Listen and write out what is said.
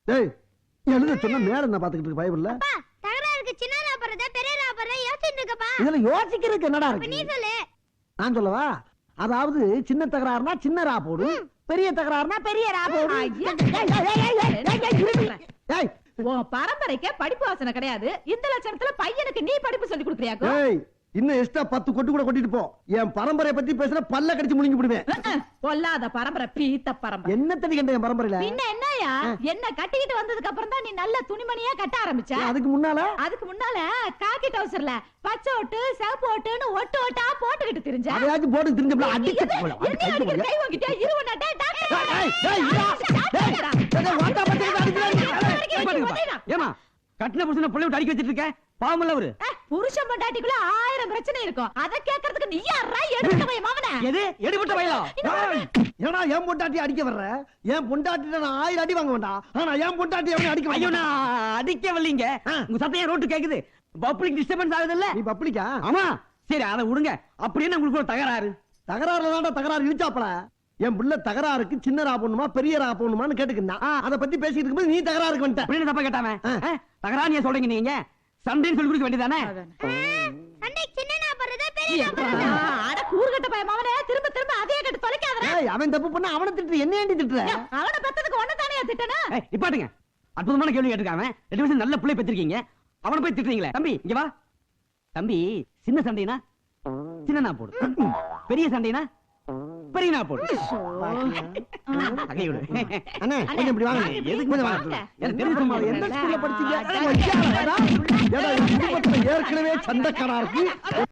டேய் எழுத சொன்ன மேடம் நான் பாத்துக்கிட்டு இருக்கு பைபிள்ல. அப்பா தகராறுக்கு சின்னதா போறதா பெரியதா போறதா யோசிச்சுட்டு இருக்கப்பா. இதுல யோசிக்கிறதுக்கு என்னடா அப்ப நீ இருக்கு? சொல்லு. நான் சொல்லவா? அதாவது சின்ன தகராறுனா சின்ன ரா போடு, பெரிய தகராறுனா பெரிய ரா போடு. ஐயா. ஏய் உன் பரம்பரைக்கே படிப்பு வாசனை கிடையாது. இந்த லட்சணத்துல பையனுக்கு நீ படிப்பு சொல்லி கொடுக்குறியாக்கோ? ஏய் இன்னும் எக்ஸ்ட்ரா 10 கொட்டு கூட கொட்டிட்டு போ. என் பரம்பரையை பத்தி பேசுற பல்ல கடிச்சு முழுங்கி விடுவேன். பொல்லாத பரம்பரை, பீத்த பரம்பரை. என்ன தடி கண்ட என் பரம்பரையில? பின்ன என்னயா, என்ன கட்டிக்கிட்டு வந்ததுக்கு அப்புறம் தான் நீ நல்ல துணிமணியா கட்ட ஆரம்பிச்ச. அதுக்கு முன்னால அதுக்கு முன்னால காக்கி டவுசர்ல பச்சை ஓட்டு சிவப்பு ஓட்டுன்னு ஒட்டு ஓட்டா போட்டுக்கிட்டு திரிஞ்ச. அதையாச்சும் போட்டு திரிஞ்சப்பல அடிச்சு போல. என்ன அடிக்கிற, கை வாங்கிட்டியா? இருவனா டேய் ஏய் ஏய் வாடா பத்திரத்தை அடிக்கிறாங்க. ஏமா கட்டின புருஷனை புள்ளை விட்டு அடிக்க வச்சிட்டு இருக்க? பாவமல்ல அவரு. புருஷன் பொண்டாட்டிக்குள்ள 1000 பிரச்சனை இருக்கும். அத கேக்குறதுக்கு நீ யாரா எடுத்த போய் மவனே? எது எடுபட்ட வயலா? ஏன்னா என் பொண்டாட்டி அடிக்க வர்ற? என் பொண்டாட்டிட்ட நான் 1000 அடி வாங்க வேண்டாம். ஆனா என் பொண்டாட்டி அவனை அடிக்க ஐயோ வேண்டாம். நான் அடிக்க வரலீங்க. உங்க சத்தம் ரோட்டு கேக்குது. பப்ளிக் டிஸ்டர்பன்ஸ் ஆகுது இல்ல? நீ பப்ளிக்கா? ஆமா. சரி அதை விடுங்க. அப்படியே உங்களுக்கு ஒரு தகராறு. தகராறுல தான்டா தகராறு இழுச்சாப்பல. என் புள்ள தகராறுக்கு சின்ன ரா போடணுமா பெரிய ரா போடணுமான்னு கேட்டுக்கிட்டான். அத பத்தி பேசிட்டு இருக்கும்போது நீ தகராறுக்கு வந்துட்ட. அப்படின்னு தப்பா கேட்டாம தகராறு நீ சொல்றீங்க. நீங்க சண்டைன்னு சொல்லி கொடுக்க வேண்டியதானே? சண்டைக்கு சின்னதா போறதா பெரியதா போறதா? அட கூறுகட்ட பைய மவனே, திரும்ப திரும்ப அதே கேட்டு தொலைக்காதடா. ஏய் அவன் தப்பு பண்ணா அவனை திட்டு என்ன ஏண்டி திட்டுற? அவன பெத்ததுக்கு ஒண்ணு தானே திட்டனா? நிப்பாட்டுங்க. அற்புதமான கேள்வி கேட்டிருக்காம. 2 வருஷம் நல்ல பிள்ளை பெற்றிருக்கீங்க. அவனை போய் திட்டுறீங்களே. தம்பி இங்க வா. தம்பி சின்ன சண்டைனா சின்னனா போடு, பெரிய சண்டைனா பெரிய நான் போடு. அகை விடு. அண்ணா கொஞ்சம் இப்படி வாங்க. எதுக்கு கொஞ்சம் வாங்க? வாங்க. எனக்கு தெரிஞ்ச எந்த ஸ்கூல்ல படிச்சீங்க? ஏற்கனவே சண்டைக்காரா இருக்கு.